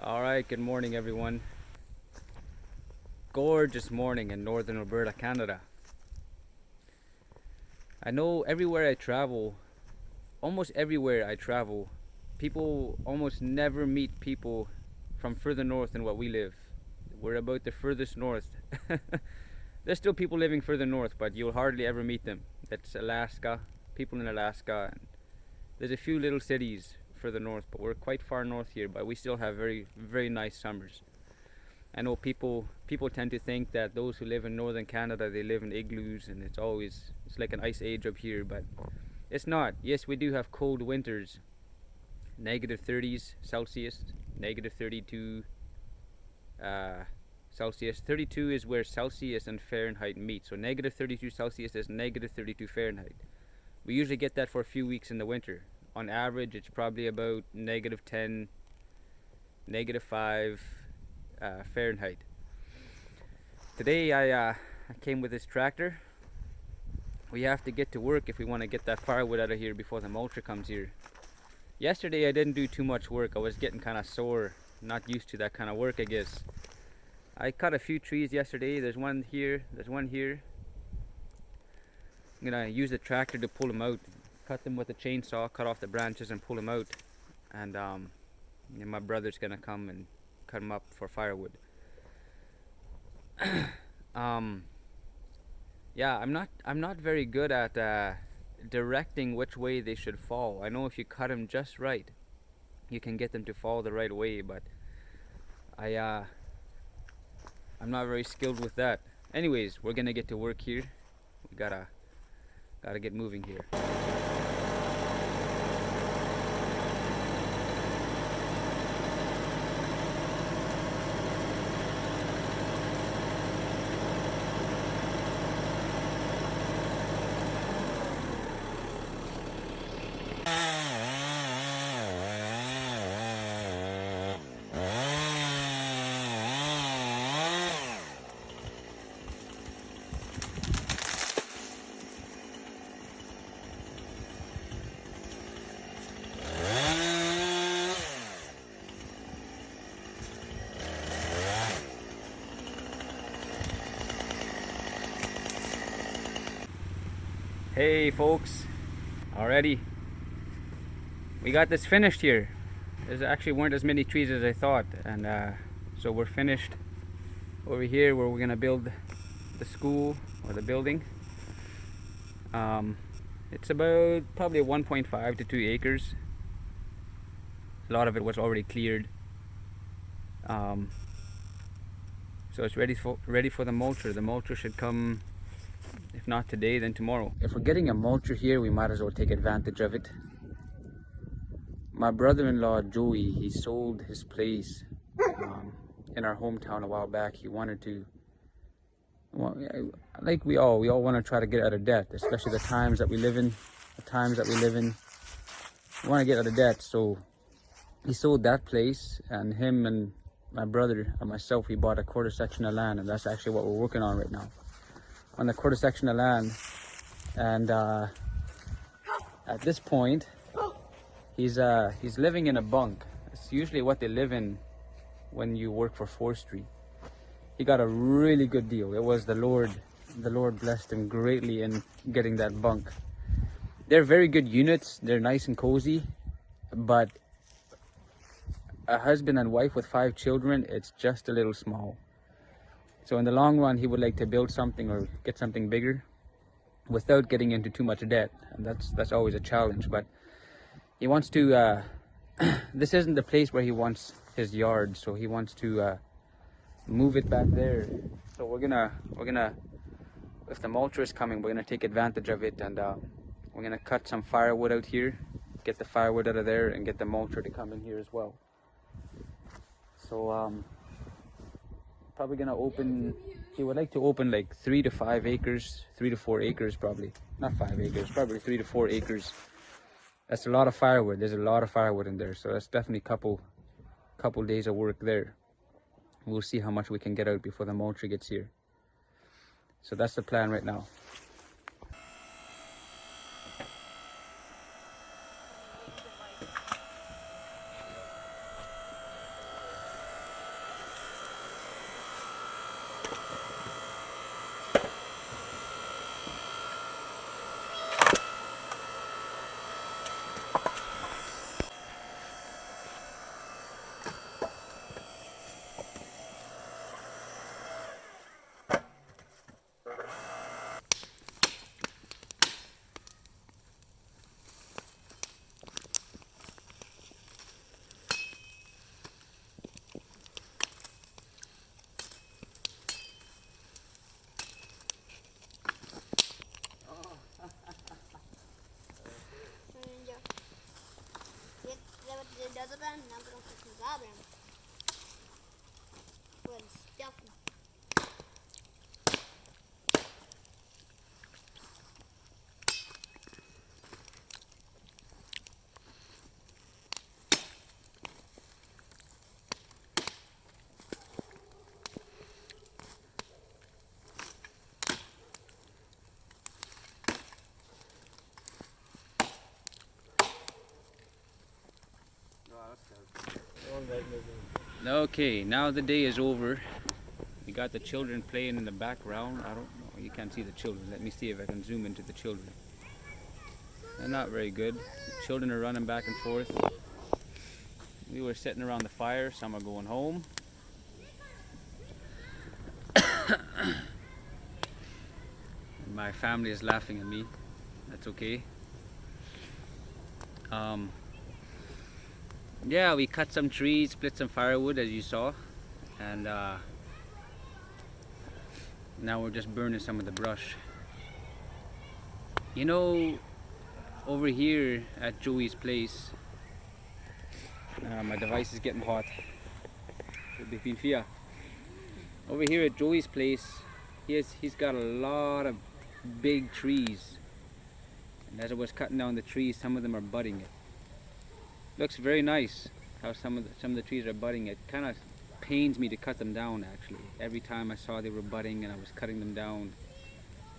Alright, good morning everyone. Gorgeous morning in northern Alberta, Canada. I know almost everywhere I travel, people almost never meet people from further north than what we live. We're about the furthest north. There's still people living further north, but you'll hardly ever meet them. That's Alaska, people in Alaska. And there's a few little cities further north, but we're quite far north here, but we still have very, very nice summers. I know people tend to think that those who live in northern Canada, they live in igloos and it's like an ice age up here, but it's not. Yes, we do have cold winters, negative 30s Celsius, negative 32 Celsius. 32 is where Celsius and Fahrenheit meet, so negative 32 Celsius is negative 32 Fahrenheit. We usually get that for a few weeks in the winter. On average, it's probably about negative 10, negative 5 Fahrenheit. Today I came with this tractor. We have to get to work if we want to get that firewood out of here before the mulcher comes here. Yesterday I didn't do too much work. I was getting kind of sore, not used to that kind of work, I guess. I cut a few trees yesterday. There's one here, there's one here. I'm gonna use the tractor to pull them out, cut them with a chainsaw, cut off the branches and pull them out. And my brother's gonna come and cut them up for firewood. Yeah, I'm not very good at directing which way they should fall. I know if you cut them just right, you can get them to fall the right way, but I'm not very skilled with that. Anyways, we're gonna get to work here. We gotta get moving here. Hey folks, already we got this finished here. There actually weren't as many trees as I thought, and so we're finished over here where we're gonna build the school or the building. It's about probably 1.5 to 2 acres. A lot of it was already cleared, so it's ready for the mulcher. The mulcher should come, if not today, then tomorrow. If we're getting a mulcher here, we might as well take advantage of it. My brother-in-law Joey, he sold his place in our hometown a while back. He wanted to, well, like we all want to try to get out of debt, especially the times that we live in. We want to get out of debt, so he sold that place, and him and my brother and myself, we bought a quarter section of land, and that's actually what we're working on right now. On the quarter section of land, and at this point he's living in a bunk. It's usually what they live in when you work for forestry. He got a really good deal. It was the Lord blessed him greatly in getting that bunk. They're very good units, they're nice and cozy, but a husband and wife with 5 children, it's just a little small. So in the long run, he would like to build something or get something bigger without getting into too much debt, and that's always a challenge. But he wants to. This isn't the place where he wants his yard, so he wants to move it back there. So we're gonna, if the mulcher is coming, we're gonna take advantage of it, and we're gonna cut some firewood out here, get the firewood out of there, and get the mulcher to come in here as well. So probably gonna open, he would like to open like 3 to 5 acres, 3 to 4 acres probably, not 5 acres, probably 3 to 4 acres. That's a lot of firewood. There's a lot of firewood in there, so that's definitely couple days of work there. We'll see how much we can get out before the mulcher gets here. So that's the plan right now. Okay, now the day is over. We got the children playing in the background. I don't know, you can't see the children. Let me see if I can zoom into the children. They're not very good. The children are running back and forth. We were sitting around the fire. Some are going home. My family is laughing at me. That's okay. Yeah, we cut some trees, split some firewood as you saw, and now we're just burning some of the brush. You know, over here at Joey's place, my device is getting hot. Over here at Joey's place, he's got a lot of big trees, and as I was cutting down the trees, some of them are budding. It looks very nice how some of the trees are budding. It kind of pains me to cut them down actually. Every time I saw they were budding and I was cutting them down,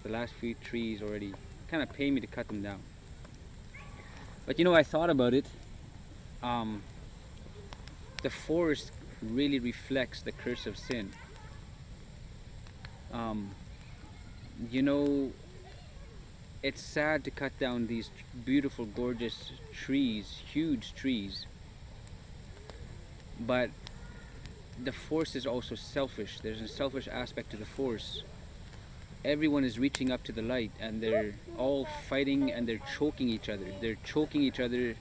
the last few trees already kind of pain me to cut them down. But you know, I thought about it. The forest really reflects the curse of sin. You know, it's sad to cut down these beautiful, gorgeous trees, huge trees, but the force is also selfish. There's a selfish aspect to the force. Everyone is reaching up to the light and they're all fighting and they're choking each other. They're choking each other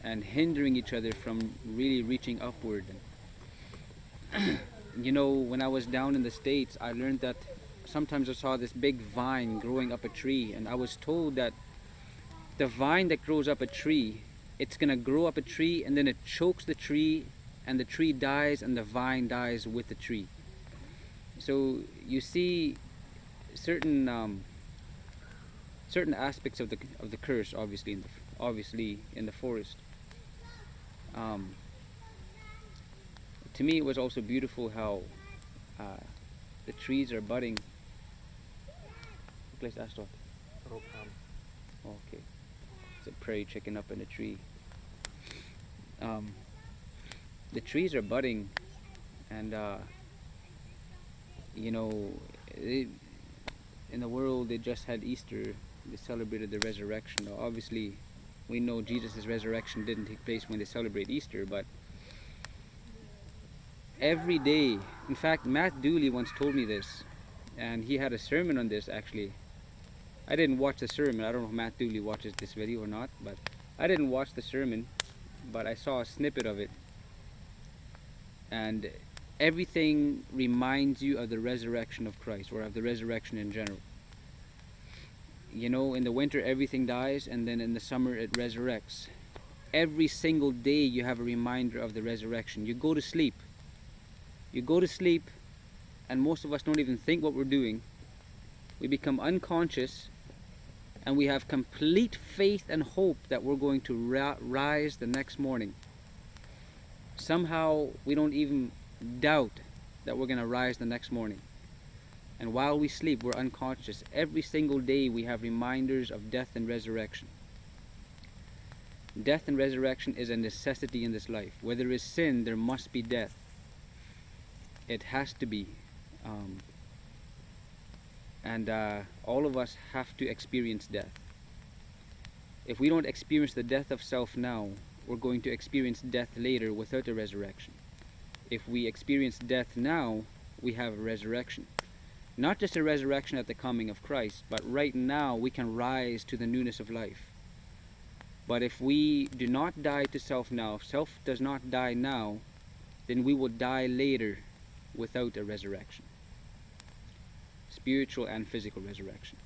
and hindering each other from really reaching upward. You know, when I was down in the States, I learned that sometimes I saw this big vine growing up a tree, and I was told that the vine that grows up a tree, it's gonna grow up a tree and then it chokes the tree and the tree dies and the vine dies with the tree. So you see certain aspects of the curse obviously in the forest. To me it was also beautiful how the trees are budding. Okay. It's a prairie chicken up in a tree. The trees are budding, and you know, in the world they just had Easter. They celebrated the resurrection. Now, obviously, we know Jesus' resurrection didn't take place when they celebrate Easter, but every day, in fact, Matt Dooley once told me this, and he had a sermon on this actually. I didn't watch the sermon. I don't know if Matt Dooley watches this video or not, but I didn't watch the sermon, but I saw a snippet of it. And everything reminds you of the resurrection of Christ, or of the resurrection in general. You know, in the winter everything dies, and then in the summer it resurrects. Every single day you have a reminder of the resurrection. You go to sleep, and most of us don't even think what we're doing. We become unconscious, and we have complete faith and hope that we're going to rise the next morning. Somehow we don't even doubt that we're going to rise the next morning. And while we sleep, we're unconscious. Every single day we have reminders of death and resurrection. Death and resurrection is a necessity in this life. Where there is sin, there must be death. It has to be. All of us have to experience death. If we don't experience the death of self now, we're going to experience death later without a resurrection. If we experience death now, we have a resurrection. Not just a resurrection at the coming of Christ, but right now we can rise to the newness of life. But if we do not die to self now, if self does not die now, then we will die later without a resurrection. Spiritual and physical resurrection.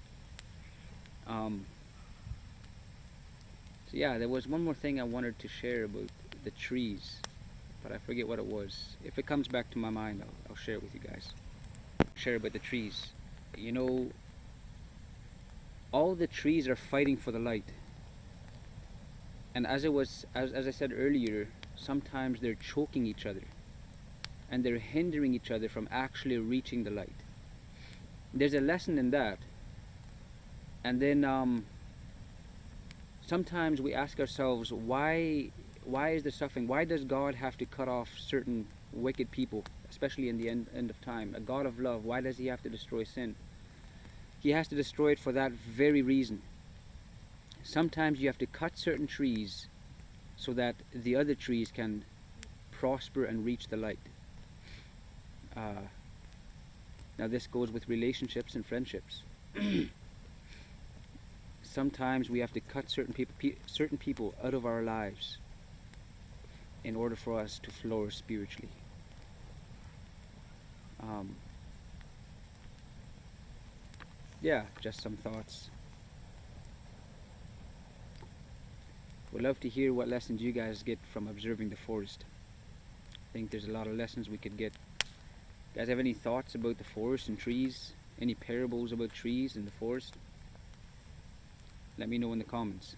So yeah, there was one more thing I wanted to share about the trees, but I forget what it was. If it comes back to my mind, I'll share it with you guys. Share about the trees. You know, all the trees are fighting for the light. And as I said earlier, sometimes they're choking each other, and they're hindering each other from actually reaching the light. There's a lesson in that. And then sometimes we ask ourselves, why Why is there suffering? Why does God have to cut off certain wicked people, especially in the end of time? A God of love, why does he have to destroy sin? He has to destroy it for that very reason. Sometimes you have to cut certain trees so that the other trees can prosper and reach the light. Now this goes with relationships and friendships. Sometimes we have to cut certain people out of our lives in order for us to flourish spiritually. Yeah, just some thoughts. Would love to hear what lessons you guys get from observing the forest. I think there's a lot of lessons we could get. Guys have any thoughts about the forest and trees? Any parables about trees and the forest? Let me know in the comments.